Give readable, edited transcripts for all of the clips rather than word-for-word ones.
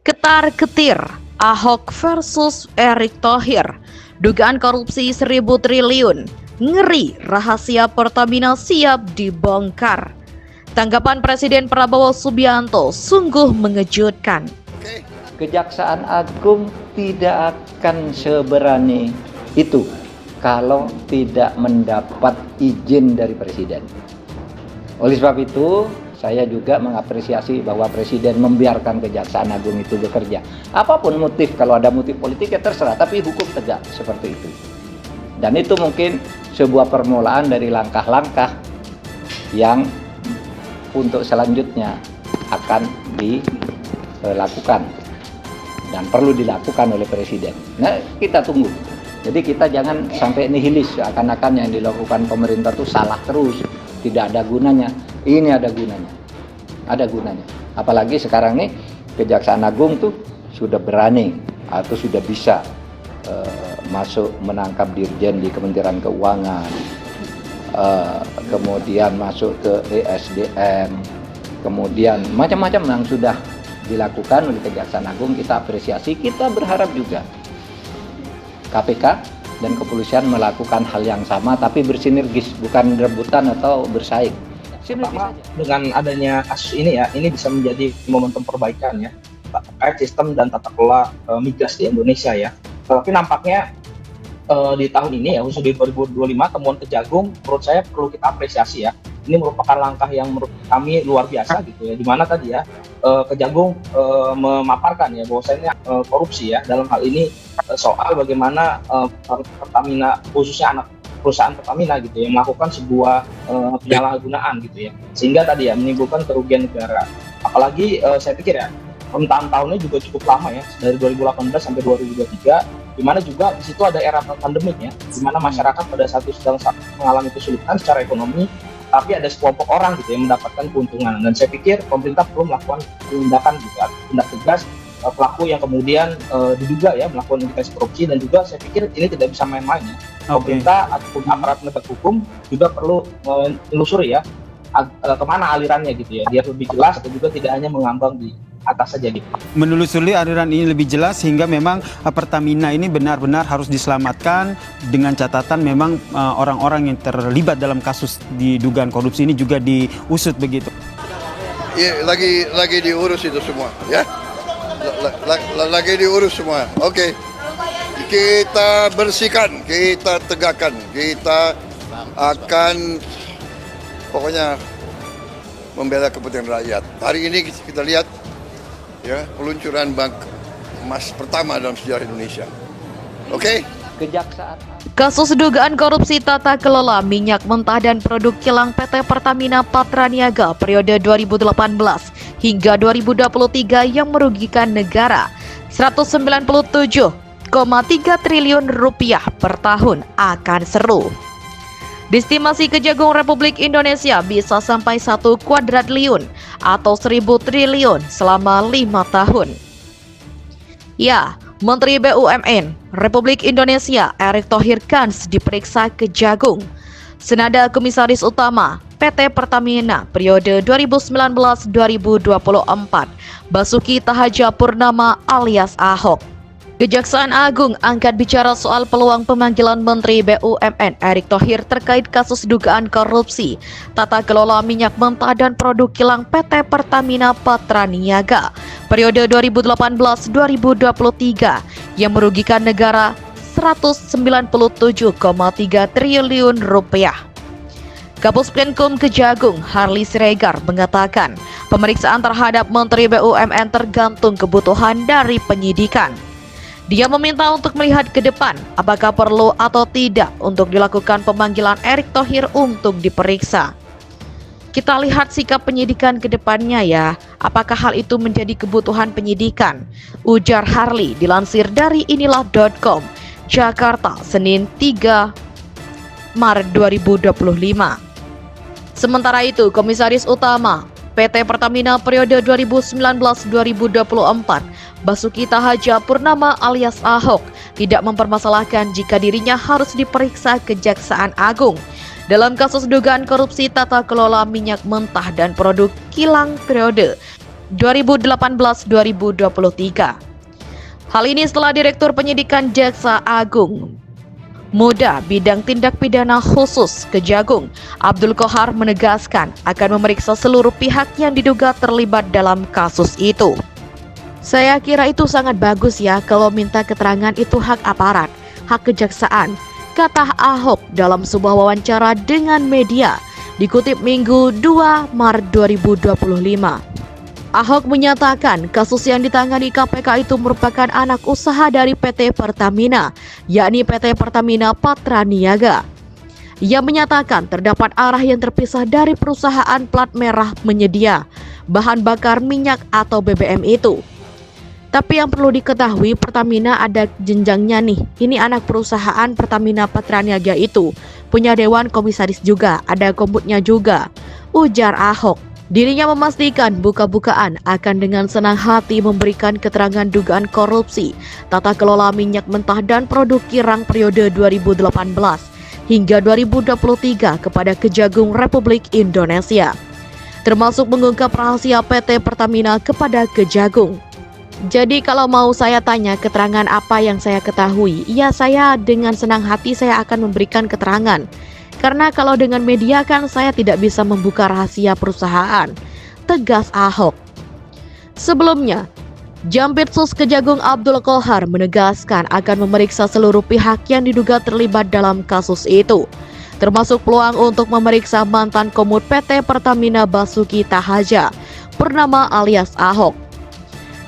Ketar-ketir, Ahok versus Erick Thohir, dugaan korupsi 1.000 triliun, ngeri rahasia Pertamina siap dibongkar. Tanggapan Presiden Prabowo Subianto sungguh mengejutkan. Kejaksaan Agung tidak akan seberani itu kalau tidak mendapat izin dari Presiden. Oleh sebab itu, saya juga mengapresiasi bahwa Presiden membiarkan Kejaksaan Agung itu bekerja. Apapun motif, kalau ada motif politik ya terserah, tapi hukum tegak seperti itu. Dan itu mungkin sebuah permulaan dari langkah-langkah yang untuk selanjutnya akan dilakukan dan perlu dilakukan oleh Presiden. Nah, kita tunggu. Jadi kita jangan sampai nihilis, akan-akan yang dilakukan pemerintah itu salah terus, tidak ada gunanya. Ini ada gunanya, ada gunanya. Apalagi sekarang nih Kejaksaan Agung tuh sudah berani atau sudah bisa masuk menangkap dirjen di Kementerian Keuangan, kemudian masuk ke ESDM, kemudian macam-macam yang sudah dilakukan oleh Kejaksaan Agung. Kita apresiasi, kita berharap juga KPK dan kepolisian melakukan hal yang sama tapi bersinergis, bukan rebutan atau bersaing. Pertama, dengan adanya kasus ini ya, ini bisa menjadi momentum perbaikan ya terkait sistem dan tata kelola migas di Indonesia ya. Tapi nampaknya di tahun ini ya, khusus di 2025, temuan Kejagung menurut saya perlu kita apresiasi ya. Ini merupakan langkah yang menurut kami luar biasa gitu ya, dimana tadi ya Kejagung memaparkan ya bahwasanya korupsi ya dalam hal ini soal bagaimana Pertamina, khususnya anak perusahaan Pertamina gitu ya, melakukan sebuah penyalahgunaan gitu ya, sehingga tadi ya menimbulkan kerugian negara. Apalagi saya pikir ya rentang tahunnya juga cukup lama ya, dari 2018 sampai 2023, di mana juga di situ ada era pandemik ya, di mana masyarakat pada saat itu sedang mengalami kesulitan secara ekonomi, tapi ada sekelompok orang gitu yang mendapatkan keuntungan. Dan saya pikir pemerintah perlu melakukan tindakan juga, tindak tegas pelaku yang kemudian diduga ya melakukan indikasi korupsi. Dan juga saya pikir ini tidak bisa main-main ya. Pemerintah ataupun aparat penegak hukum juga perlu menelusuri ya kemana alirannya gitu ya, biar lebih jelas atau juga tidak hanya mengambang di atas saja gitu. Menelusuri aliran ini lebih jelas sehingga memang Pertamina ini benar-benar harus diselamatkan, dengan catatan memang orang-orang yang terlibat dalam kasus didugaan korupsi ini juga diusut begitu. Ya, lagi diurus itu semua ya. Lagi diurus semua. Oke. Kita bersihkan, kita tegakkan, kita akan pokoknya membela kepentingan rakyat. Hari ini kita lihat ya peluncuran bank emas pertama dalam sejarah Indonesia. Oke? Kejaksaan. Kasus dugaan korupsi tata kelola minyak mentah dan produk kilang PT Pertamina Patraniaga periode 2018 hingga 2023 yang merugikan negara 197,3 triliun rupiah per tahun akan seru. Distimasi Kejagung Republik Indonesia bisa sampai 1 kuadriliun atau 1.000 triliun selama 5 tahun. Ya, Menteri BUMN Republik Indonesia Erick Thohir Kans diperiksa Kejagung. Senada Komisaris Utama PT Pertamina periode 2019-2024 Basuki Tahajapurnama alias Ahok. Kejaksaan Agung angkat bicara soal peluang pemanggilan Menteri BUMN Erick Thohir terkait kasus dugaan korupsi tata kelola minyak mentah dan produk kilang PT Pertamina Patraniaga periode 2018-2023 yang merugikan negara 197,3 triliun rupiah. Kapus Penkum Kejagung Harley Siregar mengatakan pemeriksaan terhadap Menteri BUMN tergantung kebutuhan dari penyidikan. Dia meminta untuk melihat ke depan apakah perlu atau tidak untuk dilakukan pemanggilan Erick Thohir untuk diperiksa. Kita lihat sikap penyidikan ke depannya ya, apakah hal itu menjadi kebutuhan penyidikan, ujar Harley dilansir dari inilah.com, Jakarta, Senin 3 Maret 2025. Sementara itu, Komisaris Utama PT Pertamina periode 2019-2024 Basuki Tahajapurnama alias Ahok tidak mempermasalahkan jika dirinya harus diperiksa Kejaksaan Agung dalam kasus dugaan korupsi tata kelola minyak mentah dan produk kilang periode 2018-2023. Hal ini setelah Direktur Penyidikan Jaksa Agung Muda Bidang Tindak Pidana Khusus Kejagung Abdul Qohar menegaskan akan memeriksa seluruh pihak yang diduga terlibat dalam kasus itu. Saya kira itu sangat bagus ya, kalau minta keterangan itu hak aparat, hak kejaksaan, kata Ahok dalam sebuah wawancara dengan media, dikutip Minggu 2 Maret 2025. Ahok menyatakan kasus yang ditangani KPK itu merupakan anak usaha dari PT Pertamina, yakni PT Pertamina Patraniaga. Ia menyatakan terdapat arah yang terpisah dari perusahaan plat merah menyedia bahan bakar minyak atau BBM itu. Tapi yang perlu diketahui, Pertamina ada jenjangnya nih. Ini anak perusahaan Pertamina Patraniaga itu punya dewan komisaris juga, ada kombutnya juga, ujar Ahok. Dirinya memastikan buka-bukaan akan dengan senang hati memberikan keterangan dugaan korupsi tata kelola minyak mentah dan produk kirang periode 2018 hingga 2023 kepada Kejagung Republik Indonesia, termasuk mengungkap rahasia PT Pertamina kepada Kejagung. Jadi kalau mau saya tanya keterangan apa yang saya ketahui, ya saya dengan senang hati saya akan memberikan keterangan. Karena kalau dengan media kan saya tidak bisa membuka rahasia perusahaan, tegas Ahok. Sebelumnya, Jampitsus Kejagung Abdul Qohar menegaskan akan memeriksa seluruh pihak yang diduga terlibat dalam kasus itu, termasuk peluang untuk memeriksa mantan komut PT Pertamina Basuki Tahaja Purnama alias Ahok.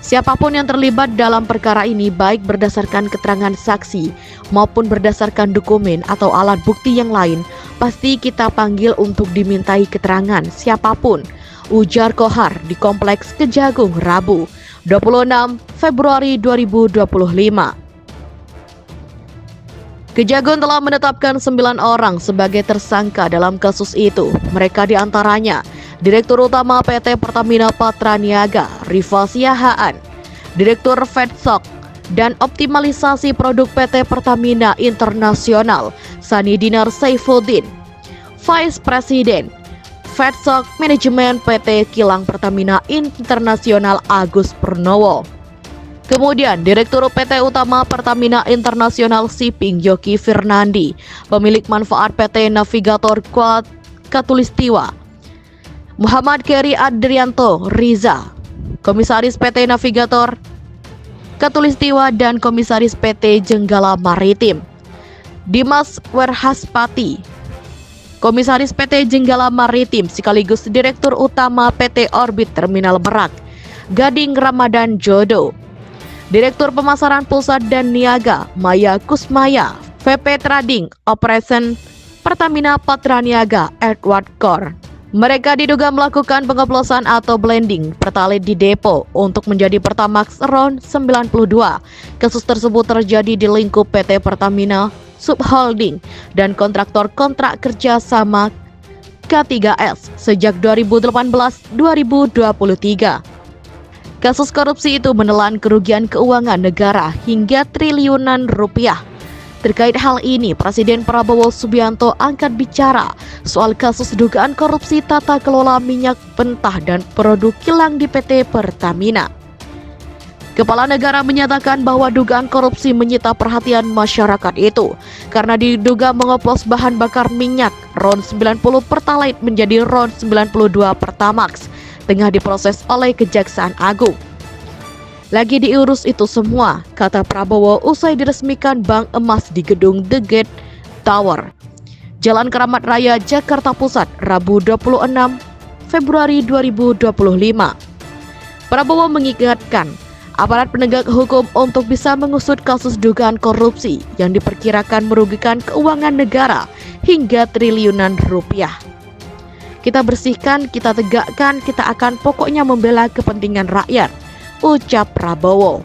Siapapun yang terlibat dalam perkara ini, baik berdasarkan keterangan saksi maupun berdasarkan dokumen atau alat bukti yang lain, pasti kita panggil untuk dimintai keterangan siapapun, ujar Qohar di Kompleks Kejagung Rabu 26 Februari 2025. Kejagung telah menetapkan 9 orang sebagai tersangka dalam kasus itu. Mereka diantaranya Direktur Utama PT Pertamina Patraniaga Rifa Siahaan, Direktur Fedstok dan Optimalisasi Produk PT Pertamina Internasional Sani Dinar Saifuddin, Vice President Fedstok Manajemen PT Kilang Pertamina Internasional Agus Purnowo. Kemudian Direktur PT Utama Pertamina Internasional Shipping Yogi Fernandi, pemilik manfaat PT Navigator Katulistiwa Muhammad Keri Adrianto Riza, Komisaris PT Navigator Katulistiwa dan Komisaris PT Jenggala Maritim, Dimas Werhaspati, Komisaris PT Jenggala Maritim sekaligus Direktur Utama PT Orbit Terminal Merak, Gading Ramadan Jodo, Direktur Pemasaran Pusat dan Niaga Maya Kusmaya, VP Trading Operation Pertamina Patraniaga Edward Kor. Mereka diduga melakukan pengoplosan atau blending Pertalite di depo untuk menjadi Pertamax RON 92. Kasus tersebut terjadi di lingkup PT Pertamina Subholding dan kontraktor-kontrak kerja sama K3S sejak 2018-2023. Kasus korupsi itu menelan kerugian keuangan negara hingga triliunan rupiah. Terkait hal ini, Presiden Prabowo Subianto angkat bicara soal kasus dugaan korupsi tata kelola minyak mentah dan produk kilang di PT Pertamina. Kepala negara menyatakan bahwa dugaan korupsi menyita perhatian masyarakat itu karena diduga mengoplos bahan bakar minyak RON 90 Pertalite menjadi RON 92 Pertamax tengah diproses oleh Kejaksaan Agung. Lagi diurus itu semua, kata Prabowo usai diresmikan Bank Emas di gedung The Gate Tower, Jalan Keramat Raya, Jakarta Pusat, Rabu 26 Februari 2025. Prabowo mengingatkan aparat penegak hukum untuk bisa mengusut kasus dugaan korupsi yang diperkirakan merugikan keuangan negara hingga triliunan rupiah. Kita bersihkan, kita tegakkan, kita akan pokoknya membela kepentingan rakyat, ucap Prabowo.